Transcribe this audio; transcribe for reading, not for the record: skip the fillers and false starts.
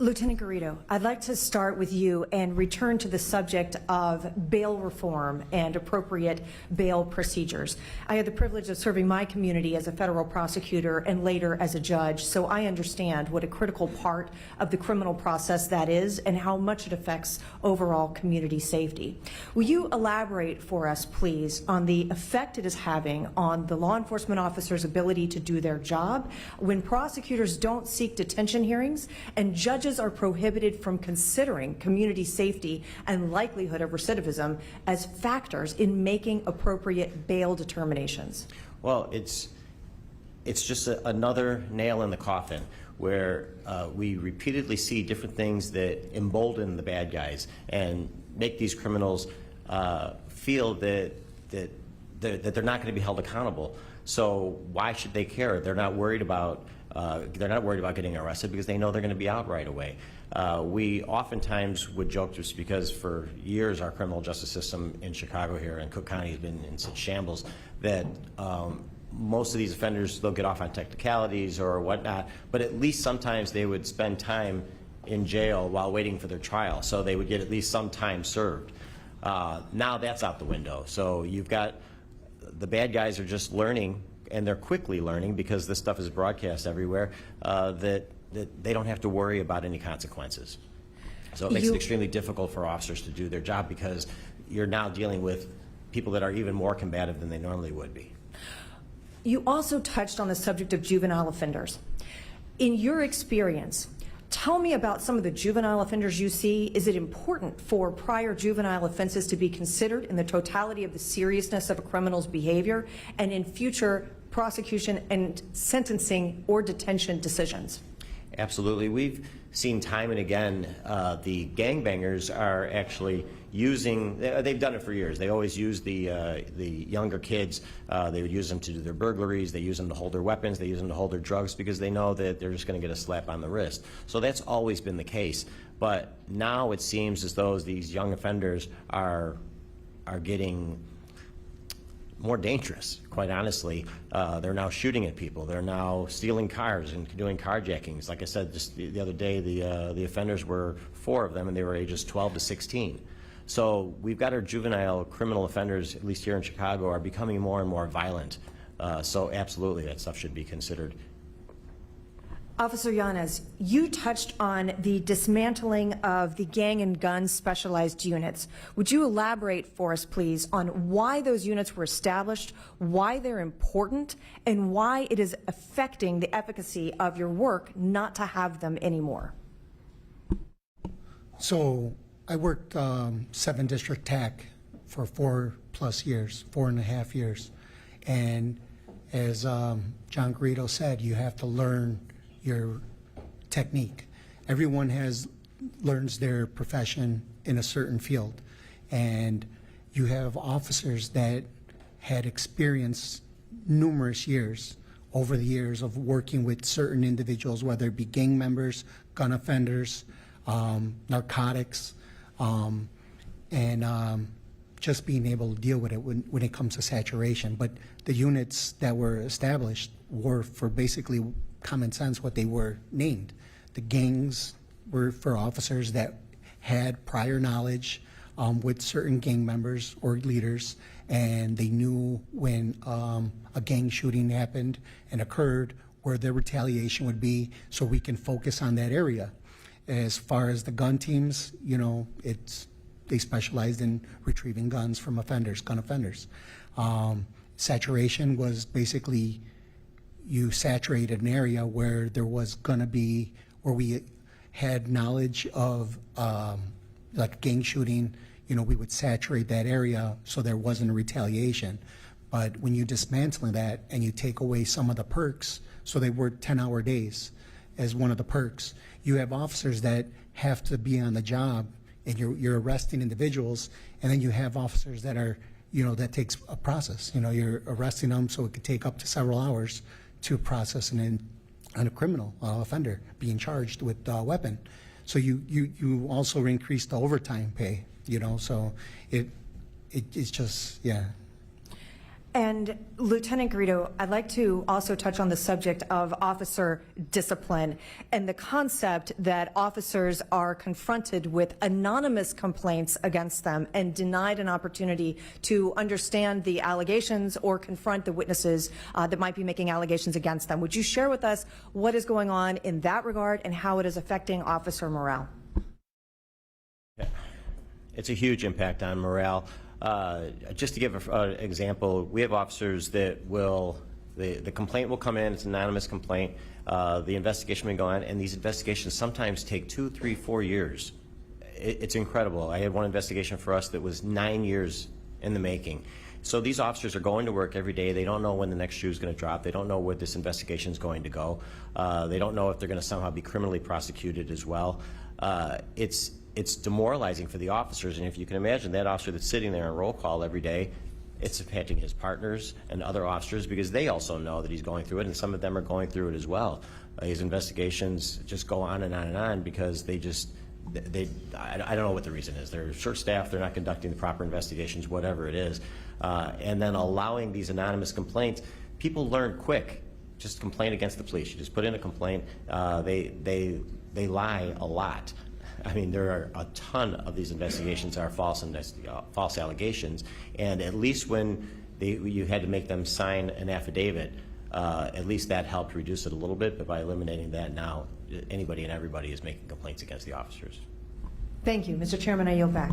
Lieutenant Garrido, I'd like to start with you and return to the subject of bail reform and appropriate bail procedures. I had the privilege of serving my community as a federal prosecutor and later as a judge, so I understand what a critical part of the criminal process that is and how much it affects overall community safety. Will you elaborate for us, please, on the effect it is having on the law enforcement officers' ability to do their job when prosecutors don't seek detention hearings and judges are prohibited from considering community safety and likelihood of recidivism as factors in making appropriate bail determinations? Well, it's just another nail in the coffin where we repeatedly see different things that embolden the bad guys and make these criminals feel that they're not going to be held accountable. So why should they care? They're not worried about getting arrested because they know they're going to be out right away. We oftentimes would joke, just because for years our criminal justice system in Chicago here and Cook County has been in such shambles that most of these offenders, they'll get off on technicalities or whatnot, but at least sometimes they would spend time in jail while waiting for their trial, so they would get at least some time served. Now that's out the window. So you've got the bad guys are just learning, and they're quickly learning because this stuff is broadcast everywhere, that they don't have to worry about any consequences. So it makes it extremely difficult for officers to do their job because you're now dealing with people that are even more combative than they normally would be. You also touched on the subject of juvenile offenders. In your experience, tell me about some of the juvenile offenders you see. Is it important for prior juvenile offenses to be considered in the totality of the seriousness of a criminal's behavior and in future prosecution and sentencing or detention decisions? Absolutely. We've seen time and again the gangbangers are actually using, they've done it for years. They always use the younger kids. They would use them to do their burglaries. They use them to hold their weapons. They use them to hold their drugs because they know that they're just going to get a slap on the wrist. So that's always been the case. But now it seems as though these young offenders are getting more dangerous, quite honestly. They're now shooting at people. They're now stealing cars and doing carjackings. Like I said, just the other day, the offenders were 4 of them, and they were ages 12 to 16. So we've got our juvenile criminal offenders, at least here in Chicago, are becoming more and more violent. So absolutely, that stuff should be considered. Officer Yanez, you touched on the dismantling of the gang and gun specialized units. Would you elaborate for us, please, on why those units were established, why they're important, and why it is affecting the efficacy of your work not to have them anymore? So I worked 7 District TAC for 4+ years, 4.5 years. And as John Garrido said, you have to learn your technique. Everyone learns their profession in a certain field, and you have officers that had experienced numerous years over the years of working with certain individuals, whether it be gang members, gun offenders, narcotics, and just being able to deal with it when it comes to saturation. But the units that were established were for basically common sense what they were named. The gangs were for officers that had prior knowledge with certain gang members or leaders, and they knew when a gang shooting happened and occurred where the retaliation would be, so we can focus on that area. As far as the gun teams, you know, they specialized in retrieving guns from offenders, gun offenders. Saturation was basically you saturated an area where there was going to be, where we had knowledge of like gang shooting, you know, we would saturate that area so there wasn't a retaliation. But when you dismantle that and you take away some of the perks, so they work 10-hour days as one of the perks, you have officers that have to be on the job, and you're arresting individuals, and then you have officers that are, you know, that takes a process. You know, you're arresting them, so it could take up to several hours to process and a criminal offender being charged with a weapon. So you also increase the overtime pay, you know, so it's just, yeah. And Lieutenant Garrido, I'd like to also touch on the subject of officer discipline and the concept that officers are confronted with anonymous complaints against them and denied an opportunity to understand the allegations or confront the witnesses that might be making allegations against them. Would you share with us what is going on in that regard and how it is affecting officer morale? It's a huge impact on morale. Just to give an example, we have officers that will, the complaint will come in, it's an anonymous complaint, the investigation will go on, and these investigations sometimes take 2, 3, 4 years. It's incredible. I had one investigation for us that was 9 years in the making. So these officers are going to work every day. They don't know when the next shoe is going to drop. They don't know where this investigation is going to go. They don't know if they're going to somehow be criminally prosecuted as well. It's demoralizing for the officers, and if you can imagine that officer that's sitting there on roll call every day, it's affecting his partners and other officers because they also know that he's going through it, and some of them are going through it as well. His investigations just go on and on and on because I don't know what the reason is. They're short-staffed, they're not conducting the proper investigations, whatever it is. And then allowing these anonymous complaints, people learn quick. Just complain against the police. You just put in a complaint. They lie a lot. I mean, there are a ton of these investigations are false allegations, and at least when you had to make them sign an affidavit, at least that helped reduce it a little bit. But by eliminating that, now anybody and everybody is making complaints against the officers. Thank you. Mr. Chairman, I yield back.